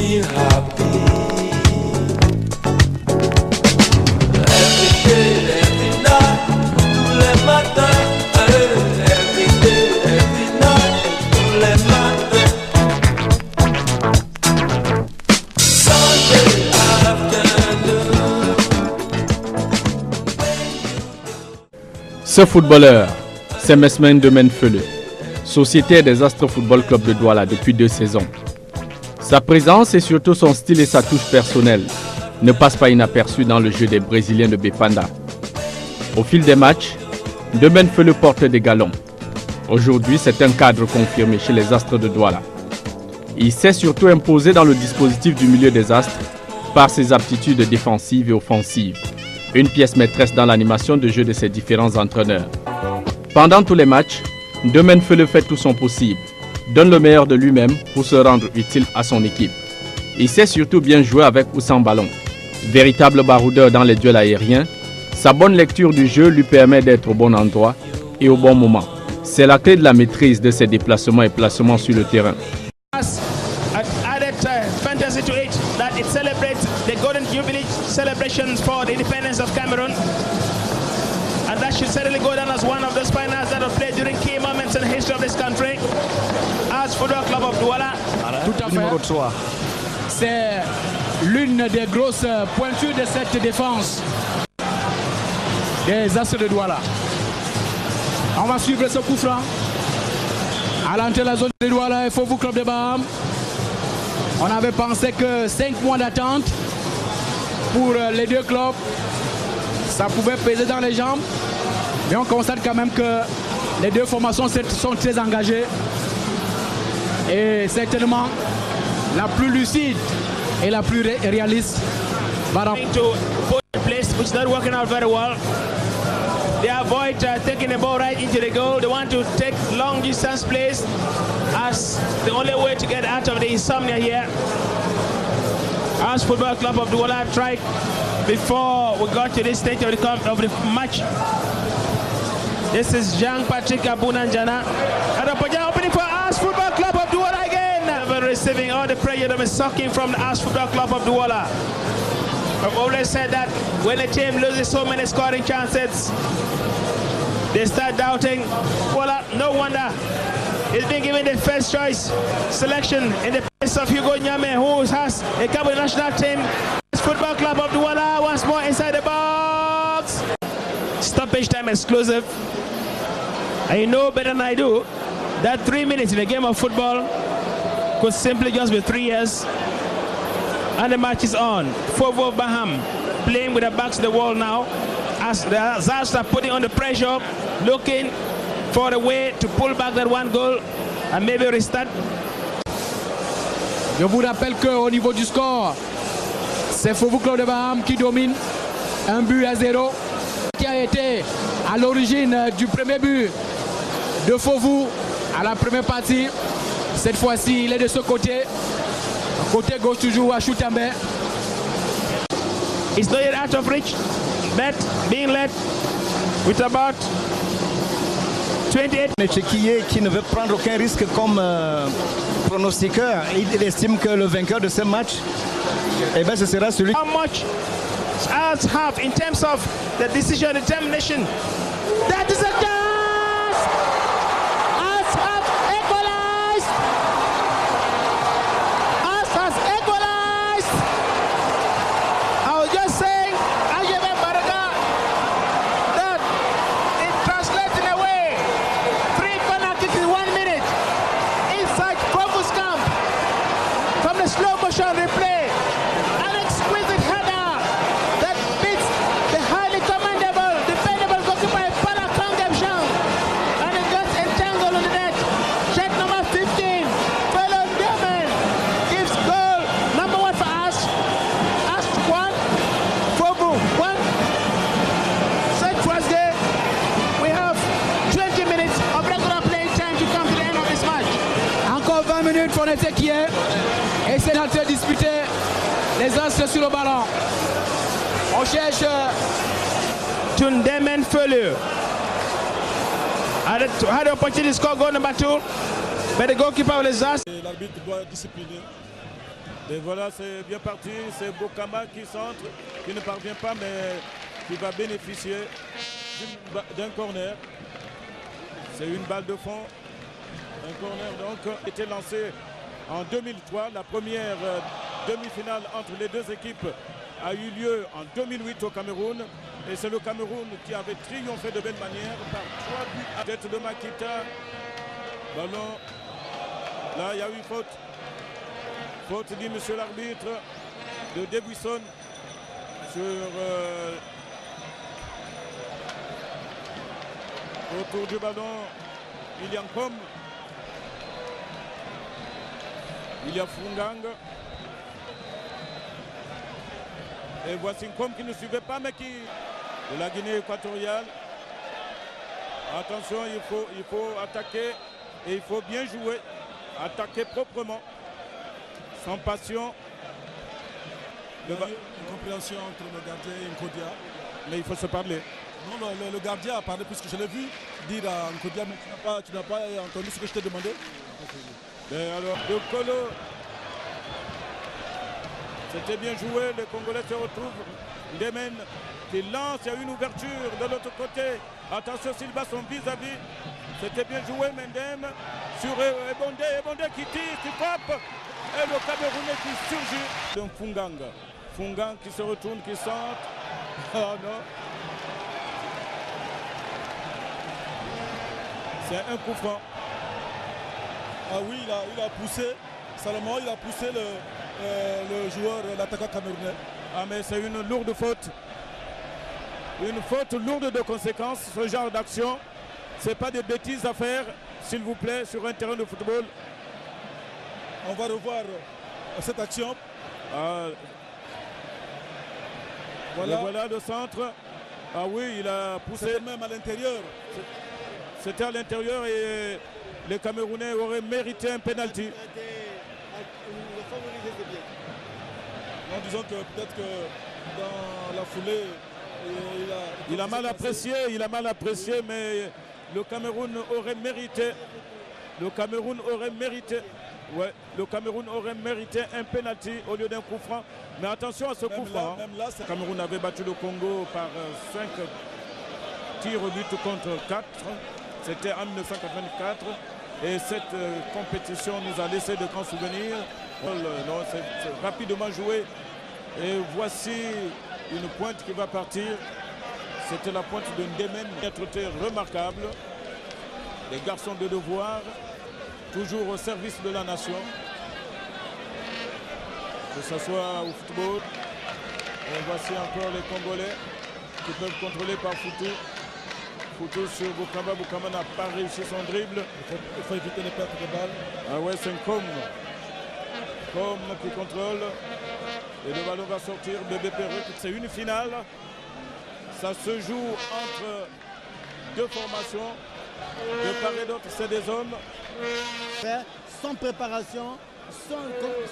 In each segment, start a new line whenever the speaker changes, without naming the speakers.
me happy. Every day, every night, tous les matins. Every day, every night, tous les matins. Sunday afternoon.
Ce footballeur, c'est Mesmen Demenfele, sociétaire des Astres Football Club de Douala depuis 2 saisons. Sa présence et surtout son style et sa touche personnelle ne passent pas inaperçus dans le jeu des Brésiliens de Bepanda. Au fil des matchs, Demenfele porte des galons. Aujourd'hui, c'est un cadre confirmé chez les Astres de Douala. Il s'est surtout imposé dans le dispositif du milieu des Astres par ses aptitudes défensives et offensives. Une pièce maîtresse dans l'animation de jeu de ses différents entraîneurs. Pendant tous les matchs, Demenfele fait tout son possible, donne le meilleur de lui-même pour se rendre utile à son équipe. Il sait surtout bien jouer avec ou sans ballon. Véritable baroudeur dans les duels aériens, sa bonne lecture du jeu lui permet d'être au bon endroit et au bon moment. C'est la clé de la maîtrise de ses déplacements et placements sur le terrain.
Fantasy to it that it celebrates the Golden Jubilee celebrations for the independence of Cameroon, and that should certainly go down as one of those finals that are played during key moments in the history of this country. As Football Club of Douala,
tout à fait. C'est l'une des grosses pointures de cette défense des Astres de Douala. On va suivre ce coup franc à l'entrée de la zone de Douala et Fofo Club de Baham. On avait pensé que 5 mois d'attente pour les deux clubs, ça pouvait peser dans les jambes. Mais on constate quand même que les deux formations sont très engagées. Et certainement la plus lucide et la plus réaliste.
To put in place, which is not working out very well. They avoid taking the ball right into the goal. They want to take long distance plays as the only way to get out of the insomnia here. As Football Club of Douala tried before we got to this stage of the match. This is Jean-Patrick Abunanjana. And a opening for As Football Club of Douala again. Receiving all the pressure that is sucking from the As Football Club of Douala. I've always said that when a team loses so many scoring chances, they start doubting. Well, no wonder he's been given the first choice selection in the place of Hugo Nyame, who has a Cameroon national team. Football Club of Douala once more inside the box. Stoppage time exclusive. And you know better than I do that 3 minutes in a game of football could simply just be 3 years. And the match is on. Fofo Baham playing with the backs to the wall now as the Zars are putting on the pressure, looking for a way to pull back that one goal and maybe restart.
Je vous rappelle qu'au niveau du score, c'est Fofo Club de Baham qui domine 1-0, qui a été à l'origine du premier but de Fofo à la première partie. Cette fois-ci, il est de ce côté. Côté gauche toujours à Choutambe.
It's not yet out of reach, but being led with about 28.
Qui ne veut prendre aucun risque comme pronostiqueur. Il estime que le vainqueur de ce match, eh ben, ce sera celui.
How much as have in terms of the decision determination? That is a dance! As have equalized! As has equalized! I was just saying, Ajebe Baraka, that it translates in a way 3 penalties in 1 minute inside Provo's camp from the slow motion replay. An exquisite header that beats the highly commendable, dependable goalkeeper Palakangem Jean, and it gets entangled on the net. Check number 15, Felon Demen gives goal number 1 for us. Us 1, Fobu 1. Such was there. We have 20 minutes of regular playing time to come to the end of this match.
Encore 20 minutes pour notre équipe. Et c'est notre disputer les Astres sur le ballon. On cherche
Tundemen Felu had the opportunity to score goal number 2, but the goalkeeper was asked.
L'arbitre doit discipliner Et voilà, c'est bien parti. C'est Bokama qui centre, qui ne parvient pas, mais qui va bénéficier d'un corner. C'est une balle de fond. Un corner donc était lancé en 2003. La première demi-finale entre les deux équipes a eu lieu en 2008 au Cameroun. Et c'est le Cameroun qui avait triomphé de belle manière par 3 buts à tête de Makita. Ballon. Là, il y a eu faute. Faute, dit monsieur l'arbitre, de Debuisson sur autour du ballon. Il y a Nkom. Il y a Fungang. Et voici Nkom qui ne suivait pas, mais qui de la Guinée équatoriale. Attention, il faut attaquer et il faut bien jouer. Attaquer proprement, sans passion.
Il y a une compréhension entre le gardien et Nkodia.
Mais il faut se parler.
Non, le gardien a parlé puisque je l'ai vu dire à Nkodia, mais tu n'as pas entendu ce que je t'ai demandé.
Mais alors, De Colo, c'était bien joué, les Congolais se retrouvent. Ndemen qui lance, il y a une ouverture de l'autre côté. Attention, s'il bat son vis-à-vis. C'était bien joué, Mendem sur Ebondé qui tire, qui frappe. Et le Camerounais qui surgit. Donc Fungang qui se retourne, qui centre. Oh non. C'est un coup franc.
Ah oui, il a poussé. Salomon, il a poussé le joueur, l'attaquant camerounais.
Ah mais c'est une lourde faute. Une faute lourde de conséquences, ce genre d'action. C'est pas des bêtises à faire, s'il vous plaît, sur un terrain de football.
On va revoir cette action.
Ah. Voilà le centre. Ah oui, il a poussé.
C'était même à l'intérieur.
C'était à l'intérieur et les Camerounais auraient mérité un penalty.
En disant que peut-être que dans la foulée,
il a mal apprécié, mais le Cameroun aurait mérité. Le Cameroun aurait mérité un penalty au lieu d'un coup franc. Mais attention à ce coup franc. Le Cameroun avait battu le Congo par 5 tirs au but contre 4. C'était en 1984. Et cette compétition nous a laissé de grands souvenirs. C'est rapidement joué. Et voici une pointe qui va partir. C'était la pointe de Ndemen, un traité remarquable. Les garçons de devoir, toujours au service de la nation. Que ce soit au football. Et voici encore les Congolais qui peuvent contrôler par Foutou. Foutou sur Bokamba. Bokamba n'a pas réussi son dribble.
Il faut éviter les pertes de balles.
Ah ouais, c'est Nkom. Nkom qui contrôle. Et le ballon va sortir. Bébé Perreux. C'est une finale. Ça se joue entre deux formations. De part et d'autre, c'est des hommes.
Sans préparation,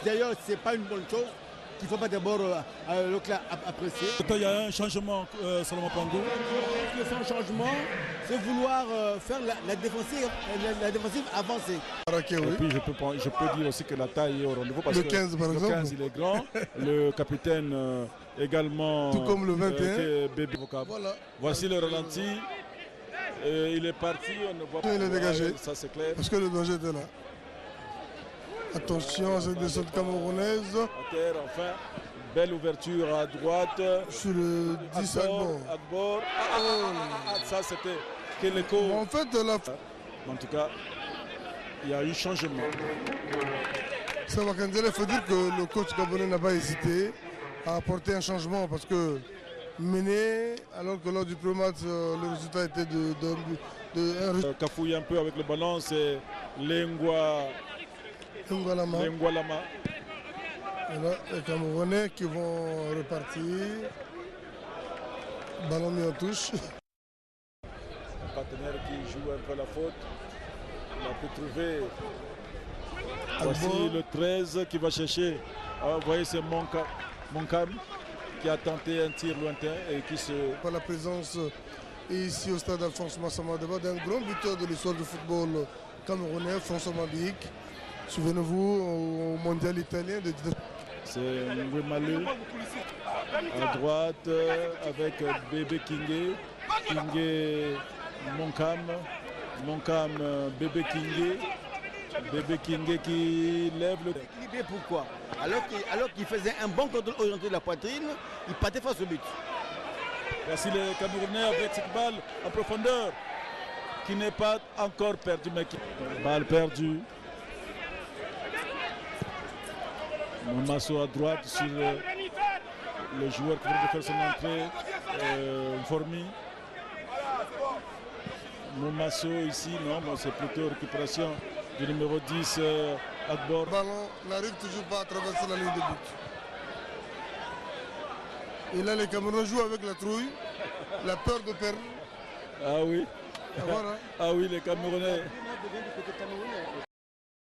d'ailleurs, ce n'est pas une bonne chose. Il ne faut pas d'abord apprécier.
Il y a un changement, Salomon Pangou.
Le changement, c'est vouloir faire la défensive avancée.
Okay, oui. Et puis je peux dire aussi que la taille est au rendez-vous parce
le 15 par exemple.
Le 15 il est grand, le capitaine également.
Tout comme le 21.
Bébé. Voilà. Voici le ralenti. Il est parti, on ne voit pas.
Il est dégagé.
Ça c'est clair.
Parce que le danger était là. Attention à cette descente camerounaise.
À terre, enfin. Belle ouverture à droite.
Sur le 10
Agbor. Ça c'était Keleko.
En fait,
en tout cas, il y a eu changement.
Ça va il faut dire que le coach gabonais n'a pas hésité à apporter un changement parce que mené, alors que lors du premier match, le résultat était de 1.
Cafouille un peu avec le ballon, c'est Lengwa Lama.
Voilà, les Camerounais qui vont repartir. Ballon mis en touche.
Un partenaire qui joue un peu la faute. On a pu trouver. Voici le 13 qui va chercher. Ah, vous voyez, c'est Monkam qui a tenté un tir lointain et qui se.
Par la présence ici au stade Alphonse Massama Deba d'un grand buteur de l'histoire du football camerounais, François Mabik. Souvenez-vous, au mondial italien de 19...
C'est Ngwemaleu à droite avec Bébé Kingé. Kingé Moncam, Bébé Kingé. Bébé Kingé qui lève le...
Pourquoi? Alors qu'il faisait un bon contrôle orienté de la poitrine, il partait face au but.
Voici les Camerounais avec cette balle en profondeur qui n'est pas encore perdue, mais qui... Balle perdue. Momasso à droite sur le joueur qui vient de faire son entrée, Formi. Momasso ici, non, c'est plutôt récupération du numéro 10, Akbor.
Le ballon n'arrive toujours pas à traverser la ligne de but. Et là, les Camerounais jouent avec la trouille, la peur de perdre.
Ah oui.
Voilà.
Ah oui, les Camerounais.